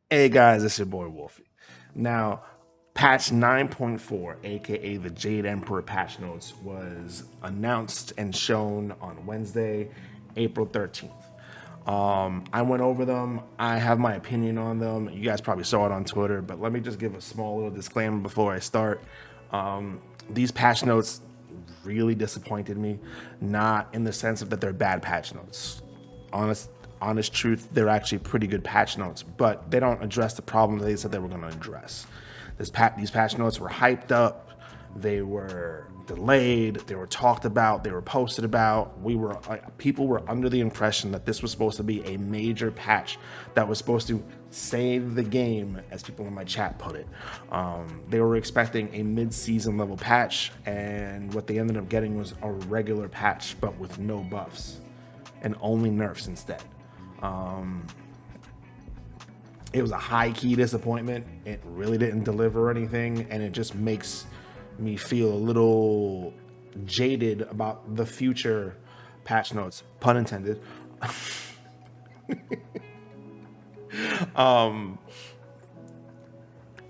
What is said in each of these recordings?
Hey guys, it's your boy Wolfie. Now, patch 9.4, aka the Jade Emperor patch notes, was announced and shown on Wednesday, April 13th. I went over them. I have my opinion on them. You guys probably saw it on Twitter, but let me just give a small little disclaimer before I start. These patch notes really disappointed me, not in the sense of that they're bad patch notes. Honest truth, they're actually pretty good patch notes, but they don't address the problem that they said they were going to address. These patch notes were hyped up, they were delayed, they were talked about, they were posted about. People were under the impression that this was supposed to be a major patch that was supposed to save the game, as people in my chat put it. They were expecting a mid-season level patch, and what they ended up getting was a regular patch, but with no buffs and only nerfs instead. It was a high-key disappointment. It really didn't deliver anything, and it just makes me feel a little jaded about the future patch notes, pun intended.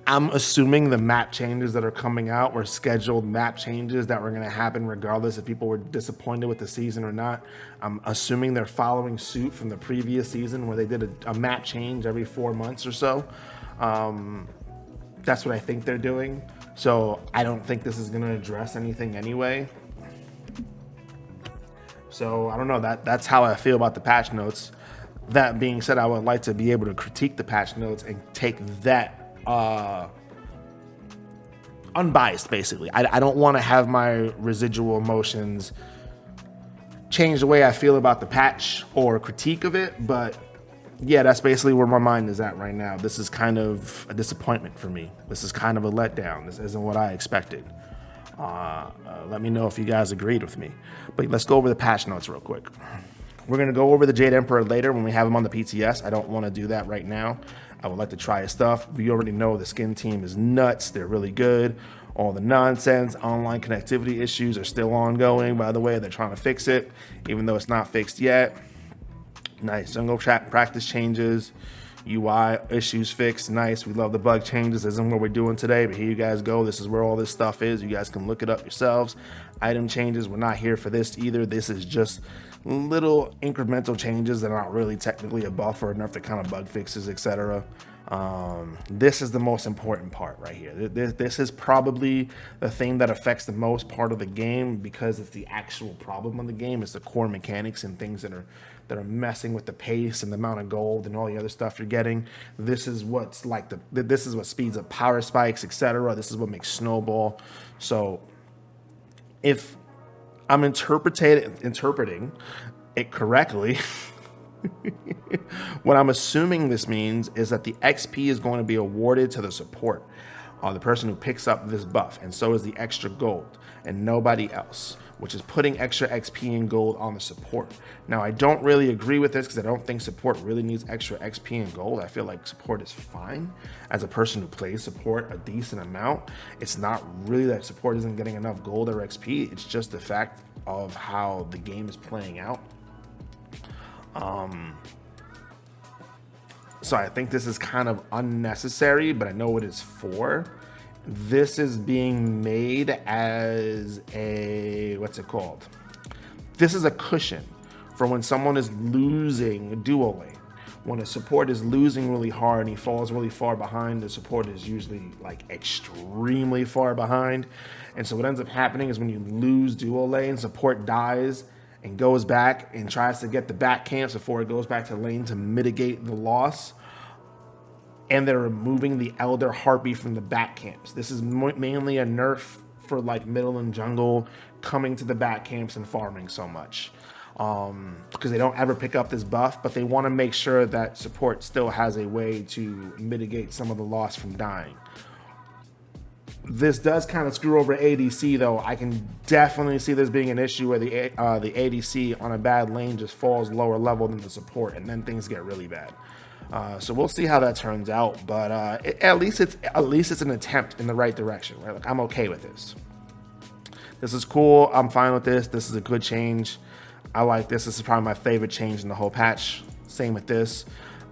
I'm assuming the map changes that are coming out were scheduled map changes that were going to happen regardless if people were disappointed with the season or not. I'm assuming they're following suit from the previous season where they did a map change every 4 months or so. That's what I think they're doing. So I don't think this is going to address anything anyway. So I don't know. That's how I feel about the patch notes. That being said, I would like to be able to critique the patch notes and take that unbiased, basically. I don't want to have my residual emotions change the way I feel about the patch or critique of it, but yeah, that's basically where my mind is at right now. This is kind of a disappointment for me. This is kind of a letdown. This isn't what I expected. Let me know if you guys agreed with me. But let's go over the patch notes real quick. We're going to go over the Jade Emperor later when we have him on the PTS. I don't want to do that right now. I would like to try his stuff. We already know the skin team is nuts. They're really good. All the nonsense, online connectivity issues are still ongoing. By the way, they're trying to fix it, even though it's not fixed yet. Nice jungle practice changes. UI issues fixed. Nice. We love the bug changes. This isn't what we're doing today, but here you guys go. This is where all this stuff is. You guys can look it up yourselves. Item changes. We're not here for this either. This is just little incremental changes that aren't really technically a buff or enough to kind of bug fixes, etc. This is the most important part right here. This is probably the thing that affects the most part of the game because it's the actual problem of the game. It's the core mechanics and things that are messing with the pace and the amount of gold and all the other stuff you're getting. This is what's like this is what speeds up power spikes, etc. This is what makes snowball. So if I'm interpreting it correctly, what I'm assuming this means is that the XP is going to be awarded to the support, the person who picks up this buff, and so is the extra gold, and nobody else, which is putting extra XP and gold on the support. Now, I don't really agree with this because I don't think support really needs extra XP and gold. I feel like support is fine. As a person who plays support a decent amount, it's not really that support isn't getting enough gold or XP. It's just the fact of how the game is playing out. So I think this is kind of unnecessary, but I know what it's for. This is being made as a, what's it called? This is a cushion for when someone is losing duo lane. When a support is losing really hard and he falls really far behind, the support is usually like extremely far behind. And so what ends up happening is when you lose duo lane, support dies and goes back and tries to get the back camps before it goes back to lane to mitigate the loss. And they're removing the Elder Harpy from the back camps. This is mainly a nerf for like middle and jungle coming to the back camps and farming so much. Because they don't ever pick up this buff, but they want to make sure that support still has a way to mitigate some of the loss from dying. This does kind of screw over ADC though. I can definitely see this being an issue where the ADC on a bad lane just falls lower level than the support, and then things get really bad. So we'll see how that turns out, but at least it's an attempt in the right direction. Right? Like, I'm okay with this. This is cool. I'm fine with this. This is a good change. I like this. This is probably my favorite change in the whole patch. Same with this.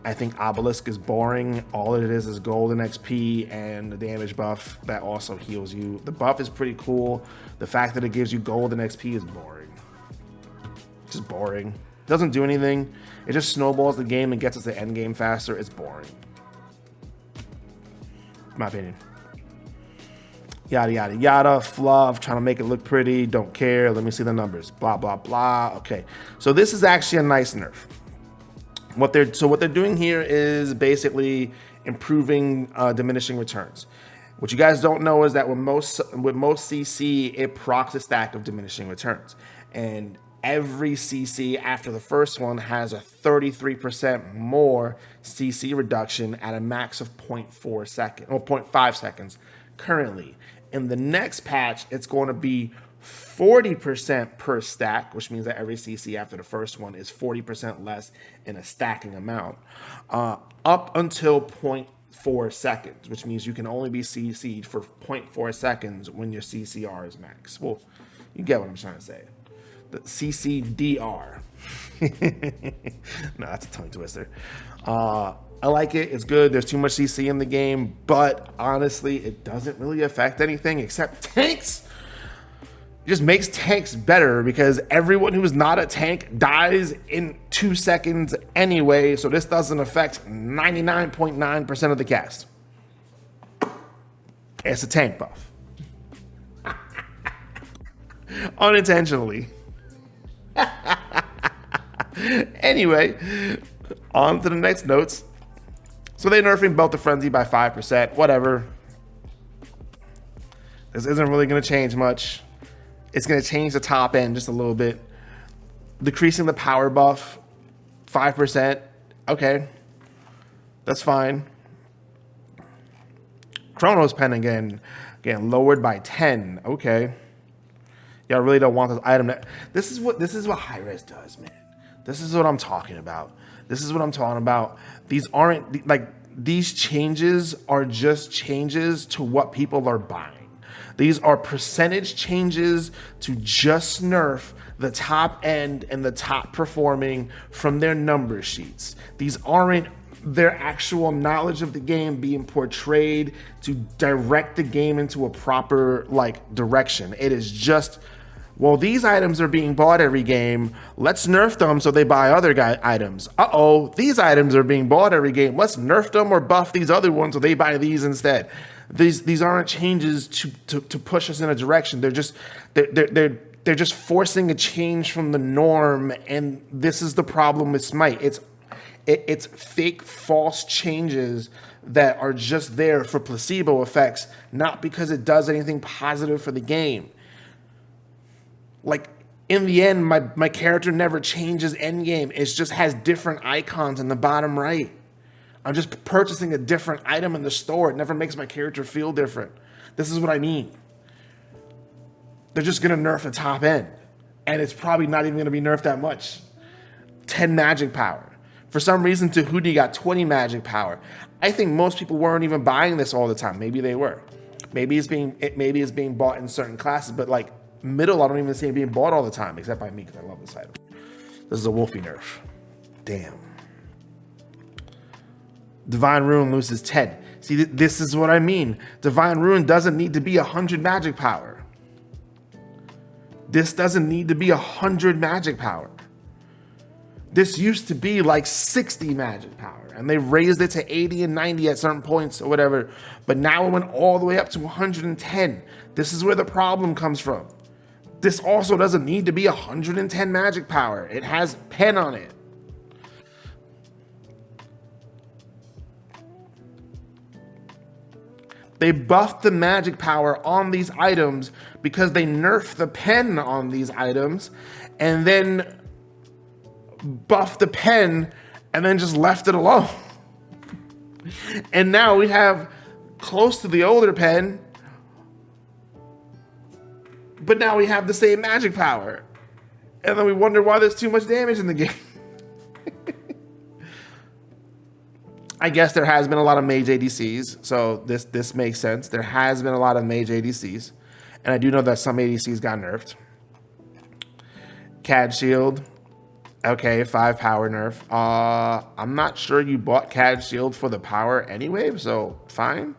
I think Obelisk is boring. All it is golden XP and the damage buff that also heals you. The buff is pretty cool. The fact that it gives you golden XP is boring. Just boring. Doesn't do anything. It just snowballs the game and gets us to end game faster. It's boring. My opinion. Yada, yada, yada. Fluff, trying to make it look pretty. Don't care. Let me see the numbers. Blah, blah, blah. Okay. So this is actually a nice nerf. What they're doing here is basically improving diminishing returns. What you guys don't know is that with most CC, it procs a stack of diminishing returns, and every CC after the first one has a 33% more CC reduction at a max of 0.5 seconds currently. In the next patch, it's going to be 40% per stack, which means that every CC after the first one is 40% less in a stacking amount, up until 0.4 seconds, which means you can only be CC'd for 0.4 seconds when your CCR is max. Well, you get what I'm trying to say. The CCDR. No, that's a tongue twister. I like it. It's good. There's too much CC in the game, but honestly, it doesn't really affect anything except tanks. It just makes tanks better because everyone who is not a tank dies in 2 seconds anyway, so this doesn't affect 99.9% of the cast. It's a tank buff. Unintentionally. Anyway, on to the next notes. So they're nerfing Belt of Frenzy by 5%. Whatever. This isn't really going to change much. It's going to change the top end just a little bit. Decreasing the power buff 5%. Okay. That's fine. Chronos Pen again lowered by 10. Okay. Yeah, I really don't want this item. This is what high-res does, man. This is what I'm talking about. These aren't like, these changes are just changes to what people are buying. These are percentage changes to just nerf the top end and the top performing from their number sheets. These aren't their actual knowledge of the game being portrayed to direct the game into a proper direction. It is just, well, these items are being bought every game. Let's nerf them so they buy other items. Uh-oh, these items are being bought every game. Let's nerf them or buff these other ones so they buy these instead. These aren't changes to push us in a direction. They're just forcing a change from the norm, and this is the problem with Smite. It's fake, false changes that are just there for placebo effects, not because it does anything positive for the game. Like, in the end, my character never changes endgame. It just has different icons in the bottom right. I'm just purchasing a different item in the store. It never makes my character feel different. This is what I mean. They're just going to nerf the top end. And it's probably not even going to be nerfed that much. 10 magic power. For some reason, Tahuti got 20 magic power. I think most people weren't even buying this all the time. Maybe they were. Maybe it's being bought in certain classes. But like middle, I don't even see it being bought all the time. Except by me, because I love this item. This is a Wolfie nerf. Damn. Divine Rune loses 10. See, this is what I mean. Divine Rune doesn't need to be 100 magic power. This doesn't need to be 100 magic power. This used to be like 60 magic power, and they raised it to 80 and 90 at certain points or whatever. But now it went all the way up to 110. This is where the problem comes from. This also doesn't need to be 110 magic power. It has pen on it. They buffed the magic power on these items because they nerfed the pen on these items, and then buffed the pen and then just left it alone. And now we have close to the older pen, but now we have the same magic power. And then we wonder why there's too much damage in the game. I guess there has been a lot of mage ADCs, so this makes sense. There has been a lot of mage ADCs, and I do know that some ADCs got nerfed. CAD Shield, Okay, 5 power nerf. I'm not sure you bought CAD Shield for the power anyway, so fine.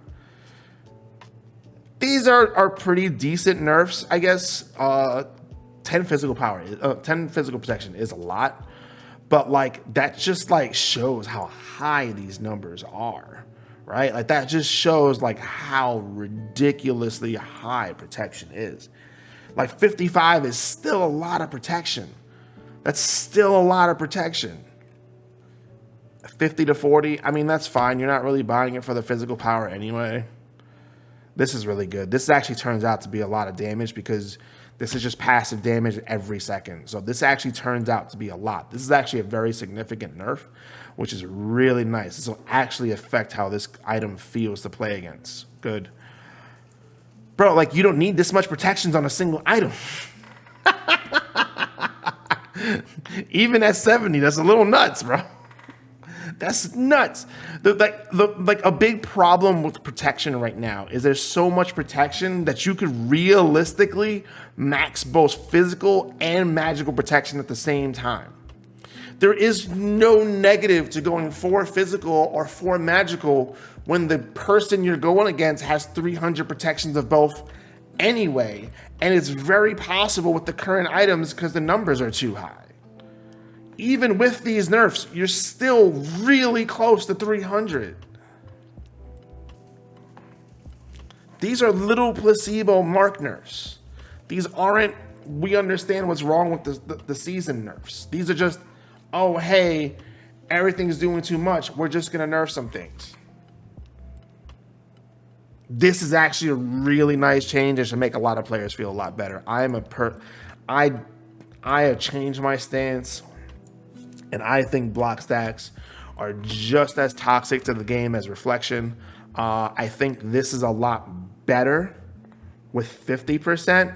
These are pretty decent nerfs, I guess. 10 physical power, 10 physical protection is a lot, but like that just like shows how high these numbers are, right? Like that just shows like how ridiculously high protection is. Like 55 is still a lot of protection. That's still a lot of protection. 50 to 40, I mean, that's fine. You're not really buying it for the physical power anyway. This is really good. This actually turns out to be a lot of damage because this is just passive damage every second. So this actually turns out to be a lot. This is actually a very significant nerf, which is really nice. This will actually affect how this item feels to play against. Good. Bro, like you don't need this much protections on a single item. Even at 70, that's a little nuts, bro. That's nuts. Like a big problem with protection right now is there's so much protection that you could realistically max both physical and magical protection at the same time. There is no negative to going 4 physical or 4 magical when the person you're going against has 300 protections of both anyway. And it's very possible with the current items because the numbers are too high. Even with these nerfs, you're still really close to 300. These are little placebo mark nerfs. These aren't, we understand what's wrong with the season nerfs. These are just, oh, hey, everything's doing too much. We're just gonna nerf some things. This is actually a really nice change. It should make a lot of players feel a lot better. I have changed my stance, and I think block stacks are just as toxic to the game as reflection. I think this is a lot better with 50%,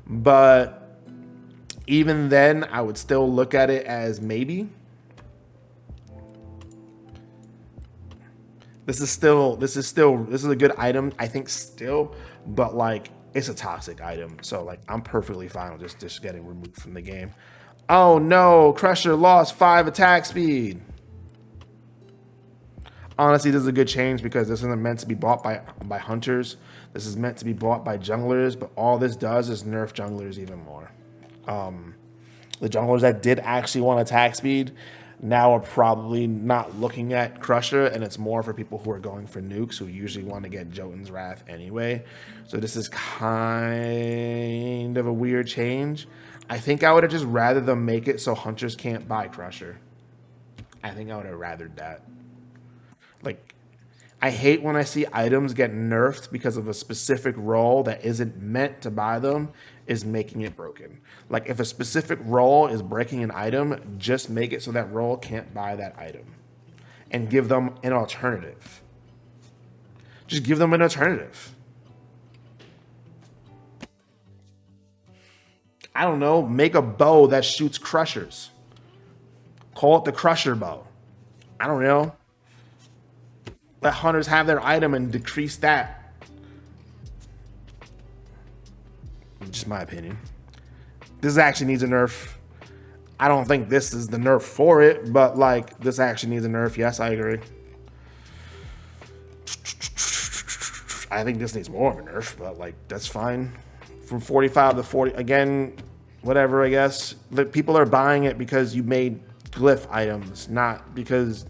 but even then, I would still look at it as maybe. This is a good item, I think still, but like it's a toxic item. So like I'm perfectly fine with just getting removed from the game. Oh no, Crusher lost 5 attack speed. Honestly, this is a good change because this isn't meant to be bought by hunters. This is meant to be bought by junglers, but all this does is nerf junglers even more. The junglers that did actually want attack speed now are probably not looking at Crusher, and it's more for people who are going for nukes who usually want to get Jotun's Wrath anyway. So this is kind of a weird change. I think I would have just rather them make it so hunters can't buy Crusher. I think I would have rathered that. Like, I hate when I see items get nerfed because of a specific role that isn't meant to buy them is making it broken. Like if a specific role is breaking an item, just make it so that role can't buy that item and give them an alternative. Just give them an alternative. I don't know, make a bow that shoots crushers. Call it the Crusher bow. I don't know. Let hunters have their item and decrease that. Just my opinion. This actually needs a nerf. I don't think this is the nerf for it, but like this actually needs a nerf. Yes, I agree. I think this needs more of a nerf, but like that's fine. From 45 to 40, again, whatever, I guess. The people are buying it because you made glyph items, not because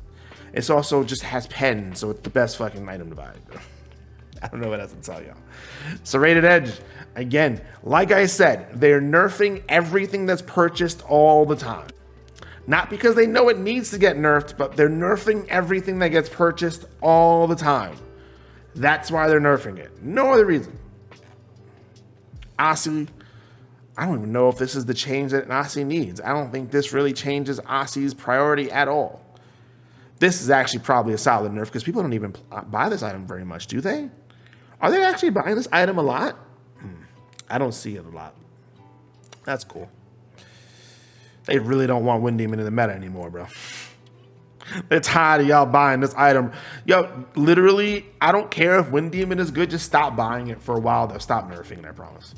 it's also just has pens, so it's the best fucking item to buy. I don't know what else to tell y'all. Serrated Edge, again, like I said, they're nerfing everything that's purchased all the time. Not because they know it needs to get nerfed, but they're nerfing everything that gets purchased all the time. That's why they're nerfing it. No other reason. Aussie, I don't even know if this is the change that Aussie needs. I don't think this really changes Aussie's priority at all. This is actually probably a solid nerf because people don't even buy this item very much, do they? Are they actually buying this item a lot? I don't see it a lot. That's cool. They really don't want Wind Demon in the meta anymore, bro. They're tired of y'all buying this item. Yo, literally, I don't care if Wind Demon is good. Just stop buying it for a while. They'll stop nerfing it, I promise.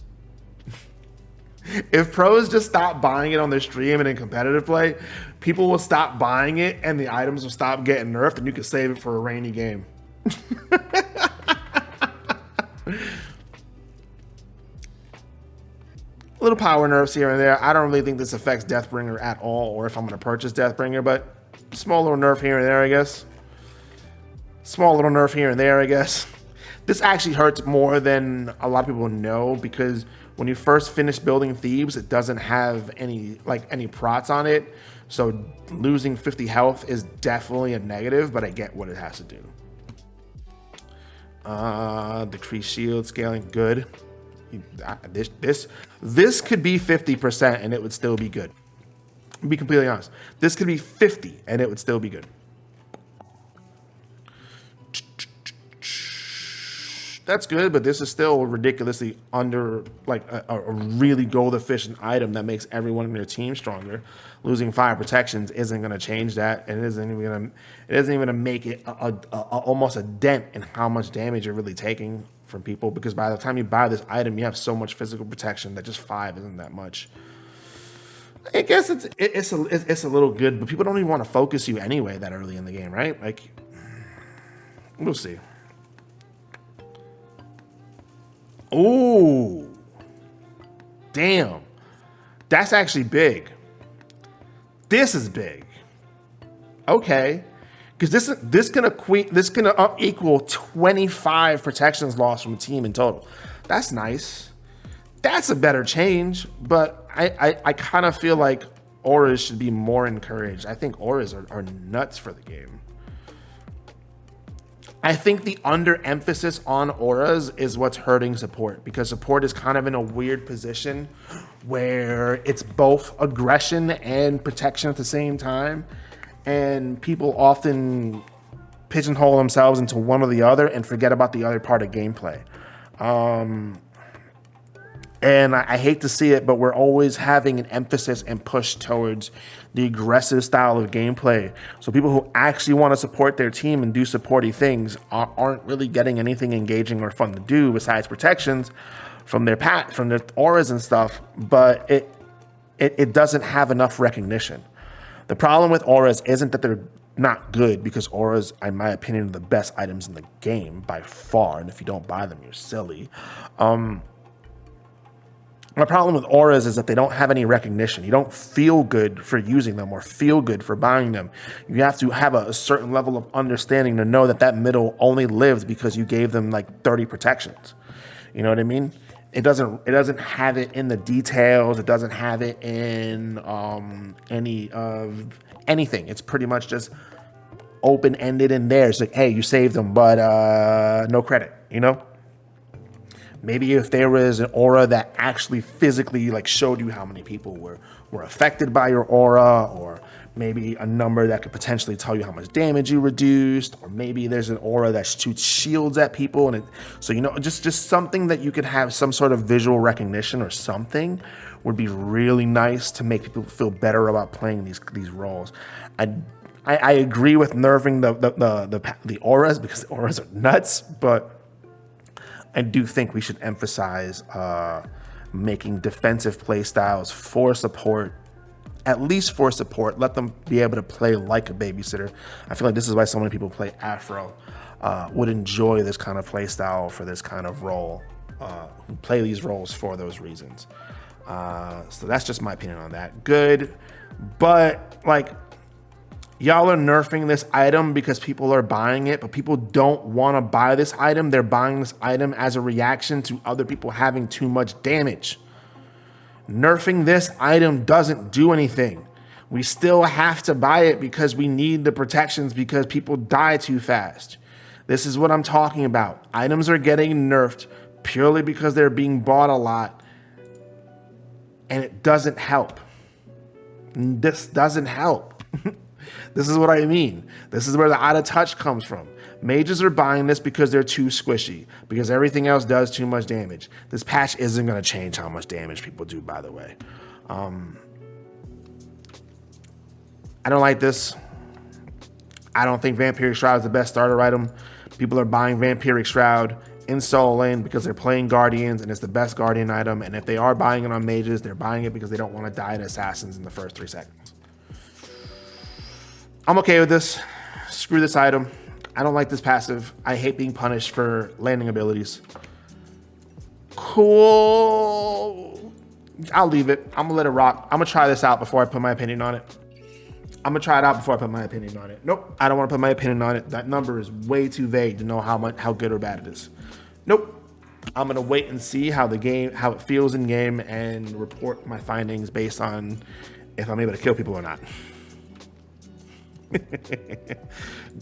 If pros just stop buying it on their stream and in competitive play, people will stop buying it and the items will stop getting nerfed and you can save it for a rainy game. Little power nerfs here and there. I don't really think this affects Deathbringer at all, or if I'm going to purchase Deathbringer, but small little nerf here and there, I guess. Small little nerf here and there, I guess. This actually hurts more than a lot of people know, because when you first finish building Thebes, it doesn't have any prots on it. So losing 50 health is definitely a negative, but I get what it has to do. Decrease shield scaling, good. This could be 50% and it would still be good. To be completely honest, this could be 50 and it would still be good. That's good, but this is still ridiculously under, like, a really gold efficient item that makes everyone in their team stronger. Losing 5 protections isn't going to change that, and it isn't even going to make it almost a dent in how much damage you're really taking from people, because by the time you buy this item, you have so much physical protection that just 5 isn't that much. I guess it's a little good, but people don't even want to focus you anyway that early in the game, right? Like, we'll see. Ooh, damn, that's actually big. This is big. Okay, because this gonna equal 25 protections lost from a team in total. That's nice. That's a better change, but I kind of feel like auras should be more encouraged. I think auras are nuts for the game. I think the underemphasis on auras is what's hurting support, because support is kind of in a weird position where it's both aggression and protection at the same time. And people often pigeonhole themselves into one or the other and forget about the other part of gameplay. And I hate to see it, but we're always having an emphasis and push towards the aggressive style of gameplay. So people who actually want to support their team and do supporty things aren't really getting anything engaging or fun to do besides protections from their auras and stuff. But it doesn't have enough recognition. The problem with auras isn't that they're not good, because auras, in my opinion, are the best items in the game by far. And if you don't buy them, you're silly. My problem with auras is that they don't have any recognition. You don't feel good for using them or feel good for buying them. You have to have a certain level of understanding to know that middle only lived because you gave them like 30 protections. You know what I mean? It doesn't have it in the details. It doesn't have it in any of anything. It's pretty much just open-ended in there. It's like, hey, you saved them, but no credit, you know? Maybe if there was an aura that actually physically like showed you how many people were affected by your aura, or maybe a number that could potentially tell you how much damage you reduced, or maybe there's an aura that shoots shields at people, and so you know, just something that you could have some sort of visual recognition or something would be really nice to make people feel better about playing these roles. I agree with nerfing the auras, because the auras are nuts, but I do think we should emphasize making defensive play styles for support, at least for support. Let them be able to play like a babysitter. I feel like this is why so many people play Afro, would enjoy this kind of play style for this kind of role, who play these roles for those reasons. So that's just my opinion on that. Good, but like, y'all are nerfing this item because people are buying it, but people don't want to buy this item. They're buying this item as a reaction to other people having too much damage. Nerfing this item doesn't do anything. We still have to buy it because we need the protections, because people die too fast. This is what I'm talking about. Items are getting nerfed purely because they're being bought a lot, and it doesn't help. This doesn't help. This is what I mean. This is where the out of touch comes from. Mages are buying this because they're too squishy, because everything else does too much damage. This patch isn't going to change how much damage people do, by the way. I don't like this. I don't think Vampiric Shroud is the best starter item. People are buying Vampiric Shroud in solo lane because they're playing Guardians and it's the best Guardian item. And if they are buying it on mages, they're buying it because they don't want to die to assassins in the first 3 seconds. I'm okay with this. Screw this item. I don't like this passive. I hate being punished for landing abilities. Cool. I'll leave it. I'm gonna let it rock. I'm gonna try this out before I put my opinion on it. I'm gonna try it out before I put my opinion on it. Nope, I don't want to put my opinion on it. That number is way too vague to know how good or bad it is. Nope. I'm gonna wait and see how it feels in game, and report my findings based on if I'm able to kill people or not.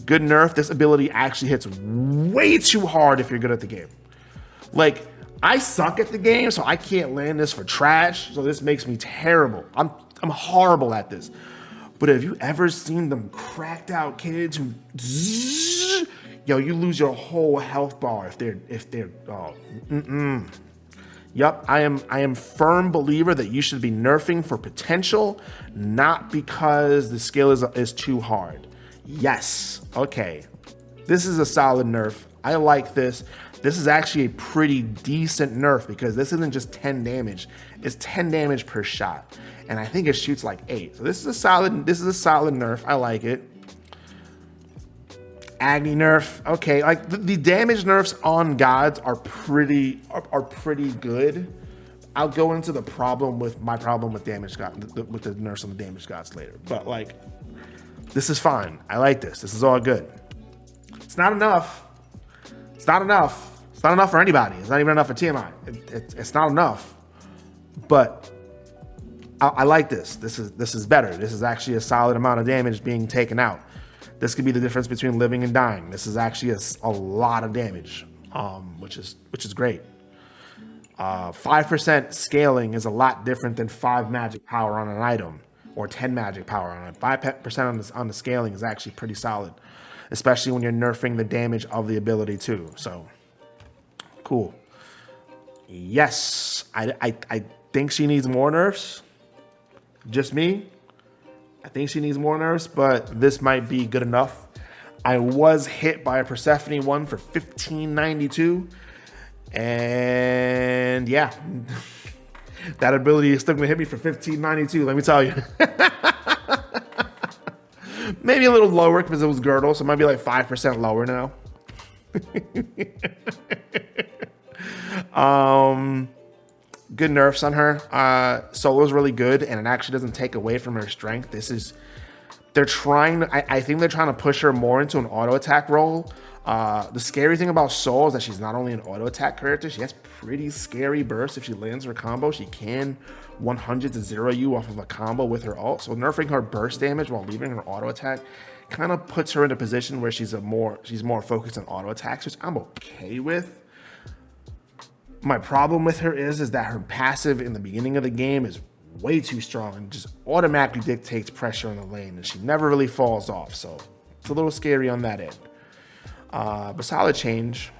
Good nerf. This ability actually hits way too hard if you're good at the game. Like, I suck at the game, so I can't land this for trash. So this makes me terrible. I'm horrible at this. But have you ever seen them cracked out kids who, yo, you lose your whole health bar if they're Yep, I am firm believer that you should be nerfing for potential, not because the skill is too hard. Yes, okay. This is a solid nerf. I like this. This is actually a pretty decent nerf because this isn't just 10 damage. It's 10 damage per shot. And I think it shoots like 8. So this is a solid nerf. I like it. Agni nerf. Okay, like the damage nerfs on gods are pretty good. I'll go into my problem with damage god with the nerfs on the damage gods later. But like, this is fine. I like this. This is all good. It's not enough. It's not enough. It's not enough for anybody. It's not even enough for TMI. It's not enough. But I like this. This is better. This is actually a solid amount of damage being taken out. This could be the difference between living and dying. This is actually a lot of damage, which is great. 5% scaling is a lot different than 5 magic power on an item or 10 magic power on it. 5% on the scaling is actually pretty solid, especially when you're nerfing the damage of the ability too. So cool. Yes, I think she needs more nerfs. Just me. I think she needs more nerfs, but this might be good enough. I was hit by a Persephone one for 1592, and yeah, that ability is still gonna hit me for 1592. Let me tell you. Maybe a little lower because it was girdle, so it might be like 5% lower now. Good nerfs on her. Solo is really good, and it actually doesn't take away from her strength. I think they're trying to push her more into an auto attack role. The scary thing about Soul is that she's not only an auto attack character, she has pretty scary bursts. If she lands her combo, she can 100 to 0 you off of a combo with her ult. So nerfing her burst damage while leaving her auto attack kind of puts her in a position where she's more focused on auto attacks, which I'm okay with. My problem with her is that her passive in the beginning of the game is way too strong and just automatically dictates pressure in the lane, and she never really falls off. So it's a little scary on that end. But solid change.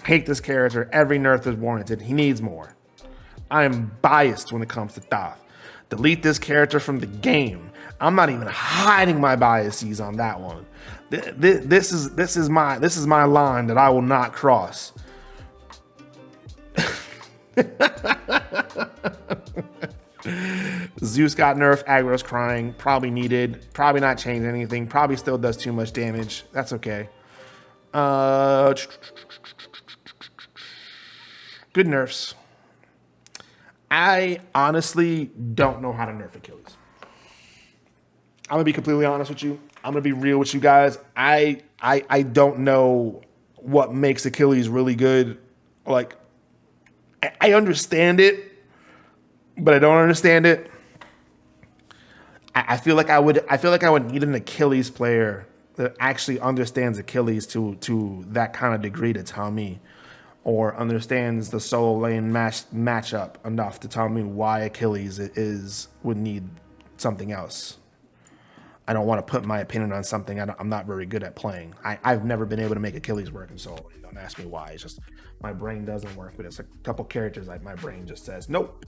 Hate this character. Every nerf is warranted. He needs more. I am biased when it comes to Thoth. Delete this character from the game. I'm not even hiding my biases on that one. This is my line that I will not cross. Zeus got nerfed, aggro's crying, probably needed, probably not changed anything, probably still does too much damage. That's okay. Good nerfs. I honestly don't know how to nerf Achilles. I'm gonna be completely honest with you. I'm gonna be real with you guys. I don't know what makes Achilles really good. Like, I understand it, but I don't understand it. I feel like I would need an Achilles player that actually understands Achilles to that kind of degree to tell me, or understands the solo lane matchup enough to tell me why Achilles would need something else. I don't want to put my opinion on something I'm not very good at playing. I've never been able to make Achilles work in solo. Don't ask me why. It's just my brain doesn't work. But it's a couple characters like my brain just says nope.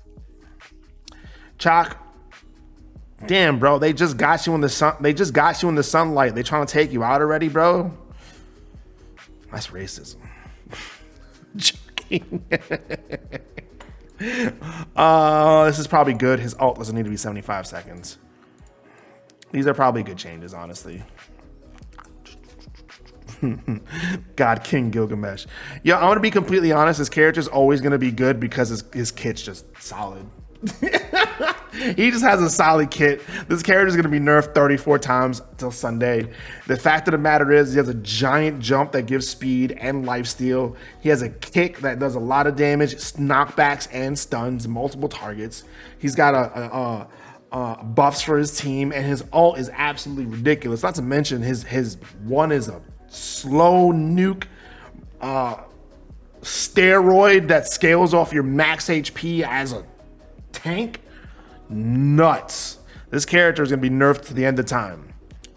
Chalk. Damn, bro. They just got you in the sun. They just got you in the sunlight. They trying to take you out already, bro. That's racism. Joking. This is probably good. His ult doesn't need to be 75 seconds. These are probably good changes, honestly. God King Gilgamesh. Yo, I'm gonna be completely honest. His character's always gonna be good because his kit's just solid. He just has a solid kit. This character's gonna be nerfed 34 times till Sunday. The fact of the matter is, he has a giant jump that gives speed and lifesteal. He has a kick that does a lot of damage, knockbacks and stuns multiple targets. He's got buffs for his team, and his ult is absolutely ridiculous. Not to mention his one is a slow nuke steroid that scales off your max HP as a tank. Nuts. This character is gonna be nerfed to the end of time.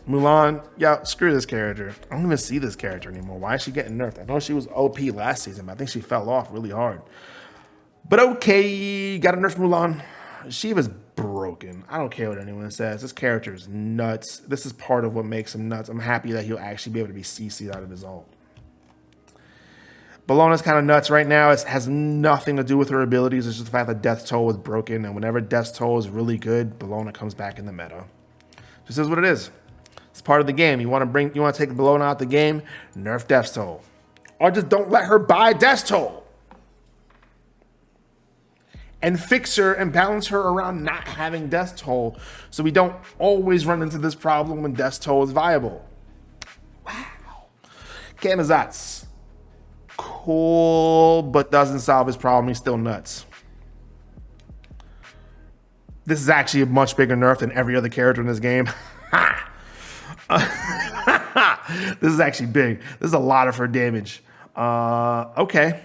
Mulan, yeah, screw this character. I don't even see this character anymore. Why is she getting nerfed? I know she was OP last season, but I think she fell off really hard. But okay, gotta nerf Mulan. Shiva's broken. I don't care what anyone says. This character is nuts. This is part of what makes him nuts. I'm happy that he'll actually be able to be CC'd out of his ult. Bellona's kind of nuts right now. It has nothing to do with her abilities. It's just the fact that Death Toll is broken, and whenever Death Toll is really good, Bellona comes back in the meta. Just is what it is. It's part of the game. You want to take Bellona out the game, nerf Death Toll. Or just don't let her buy Death Toll. And fix her and balance her around not having Death Toll so we don't always run into this problem when Death Toll is viable. Wow. Kanazats. Cool, but doesn't solve his problem. He's still nuts. This is actually a much bigger nerf than every other character in this game. This is actually big. This is a lot of her damage. Okay.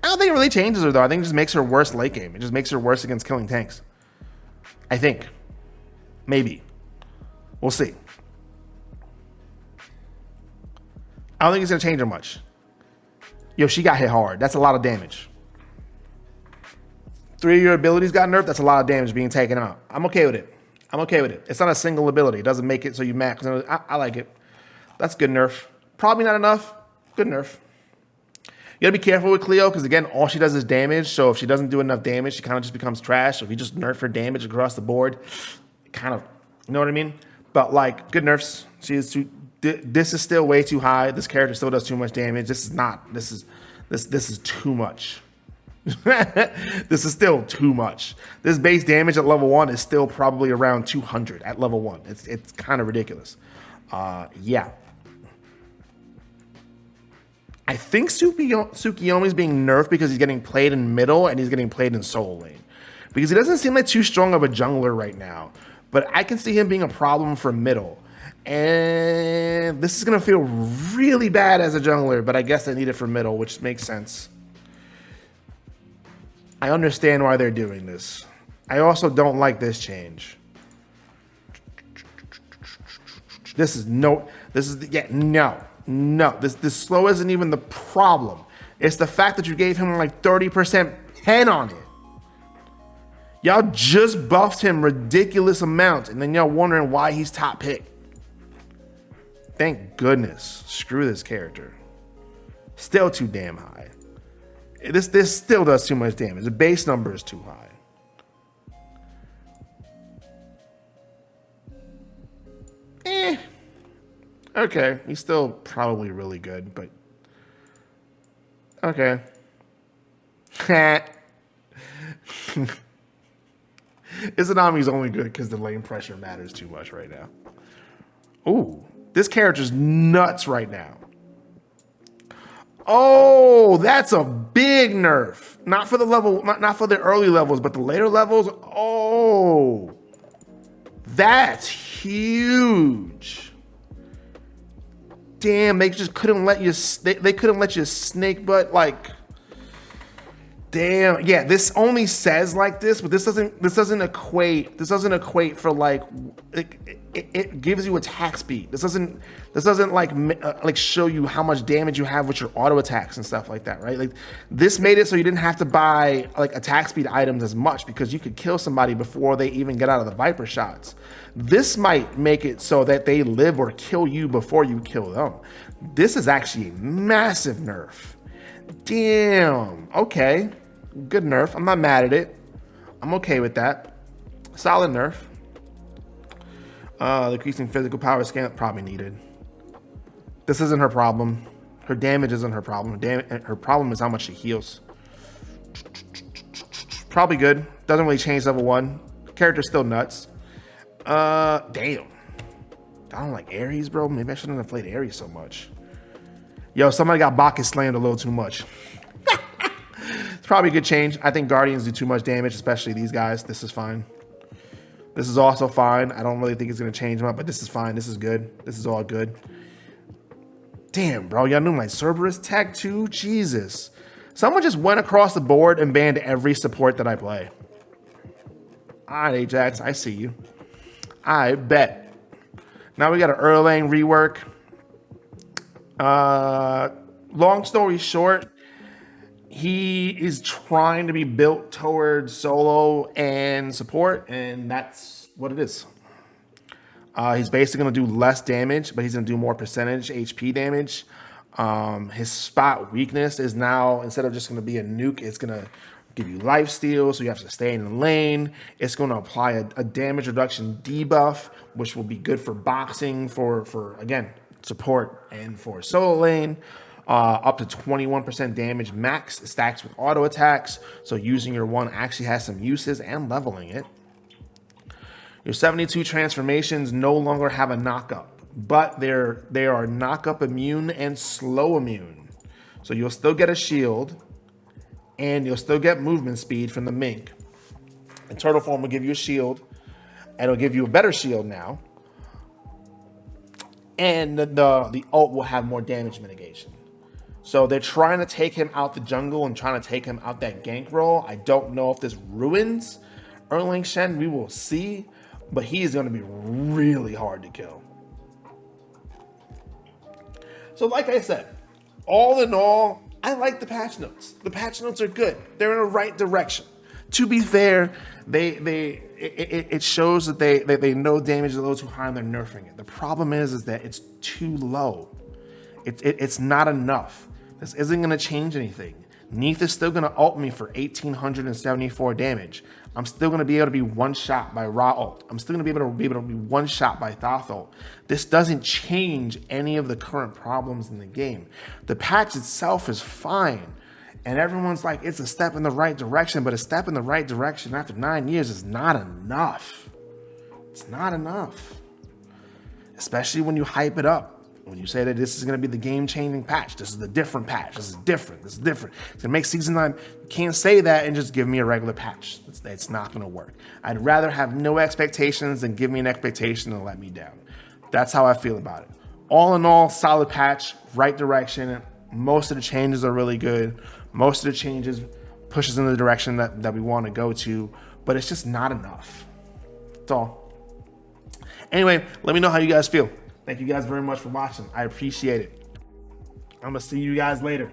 I don't think it really changes her, though. I think it just makes her worse late game. It just makes her worse against killing tanks. I think. Maybe. We'll see. I don't think it's going to change her much. Yo, she got hit hard. That's a lot of damage. 3 of your abilities got nerfed. That's a lot of damage being taken out. I'm okay with it. I'm okay with it. It's not a single ability. It doesn't make it so you max. I like it. That's good nerf. Probably not enough. Good nerf. You gotta be careful with Cleo because, again, all she does is damage. So if she doesn't do enough damage, she kind of just becomes trash. So if you just nerf her damage across the board, kind of, you know what I mean? But, like, good nerfs. She is too... This is still way too high. This character still does too much damage. This is not. This is too much. This is still too much. This base damage at level 1 is still probably around 200 at level 1. It's kind of ridiculous. Yeah. I think Tsukiyomi's being nerfed because he's getting played in middle and he's getting played in solo lane. Because he doesn't seem like too strong of a jungler right now. But I can see him being a problem for middle. And this is going to feel really bad as a jungler, but I guess I need it for middle, which makes sense. I understand why they're doing this. I also don't like this change. This slow isn't even the problem. It's the fact that you gave him like 30% pen on it. Y'all just buffed him ridiculous amounts, and then y'all wondering why he's top pick. Thank goodness. Screw this character. Still too damn high. This still does too much damage. The base number is too high. Okay. He's still probably really good, but... Okay. Izanami's only good because the lane pressure matters too much right now. Ooh. This character's nuts right now. Oh, that's a big nerf. Not for the level, not for the early levels, but the later levels. Oh, that's huge. Damn, they just couldn't let you. They couldn't let you snake butt like. Damn. Yeah, this only says like this, but this doesn't equate for like it gives you attack speed. This doesn't like show you how much damage you have with your auto attacks and stuff like that, right? Like this made it so you didn't have to buy like attack speed items as much because you could kill somebody before they even get out of the Viper shots. This might make it so that they live or kill you before you kill them. This is actually a massive nerf. Damn. Okay. Good nerf. I'm not mad at it. I'm okay with that. Solid nerf. Decreasing physical power scan probably needed. This isn't her problem. Her damage isn't her problem. Her problem is how much she heals. Probably good. Doesn't really change level 1. Character's still nuts. Damn. I don't like Ares, bro. Maybe I shouldn't have played Ares so much. Yo, somebody got Bacchus slammed a little too much. It's probably a good change. I think Guardians do too much damage, especially these guys. This is fine. This is also fine. I don't really think it's going to change them up, but this is fine. This is good. This is all good. Damn, bro. Y'all knew my Cerberus tech too? Jesus. Someone just went across the board and banned every support that I play. All right, Ajax. I see you. I bet. Now we got an Erlang rework. Long story short, he is trying to be built towards solo and support, and that's what it is. He's basically going to do less damage, but he's going to do more percentage HP damage. His spot weakness is now, instead of just going to be a nuke, it's going to give you life steal, so you have to stay in the lane. It's going to apply a damage reduction debuff, which will be good for boxing, for again, support, and for solo lane. Up to 21% damage max. It stacks with auto attacks, so using your one actually has some uses, and leveling it. Your 72 transformations no longer have a knockup, but they are knockup immune and slow immune. So you'll still get a shield, and you'll still get movement speed from the mink. And turtle form will give you a shield, and it'll give you a better shield now. And the ult will have more damage mitigation. So they're trying to take him out the jungle and trying to take him out that gank role. I don't know if this ruins Erlang Shen. We will see. But he is going to be really hard to kill. So like I said, all in all, I like the patch notes. The patch notes are good. They're in the right direction. To be fair, it shows that they know damage is a little too high and they're nerfing it. The problem is that it's too low. It's not enough. This isn't going to change anything. Neith is still going to ult me for 1,874 damage. I'm still going to be able to be one shot by Ra ult. I'm still going to be able to be one shot by Thoth ult. This doesn't change any of the current problems in the game. The patch itself is fine. And everyone's like, it's a step in the right direction, but a step in the right direction after 9 years is not enough. It's not enough. Especially when you hype it up. When you say that this is going to be the game-changing patch, this is the different patch, this is different, this is different. It's going to make Season 9, you can't say that and just give me a regular patch. It's not going to work. I'd rather have no expectations than give me an expectation and let me down. That's how I feel about it. All in all, solid patch, right direction. Most of the changes are really good. Most of the changes pushes in the direction that we want to go to, but it's just not enough. That's all. Anyway, let me know how you guys feel. Thank you guys very much for watching. I appreciate it. I'm going to see you guys later.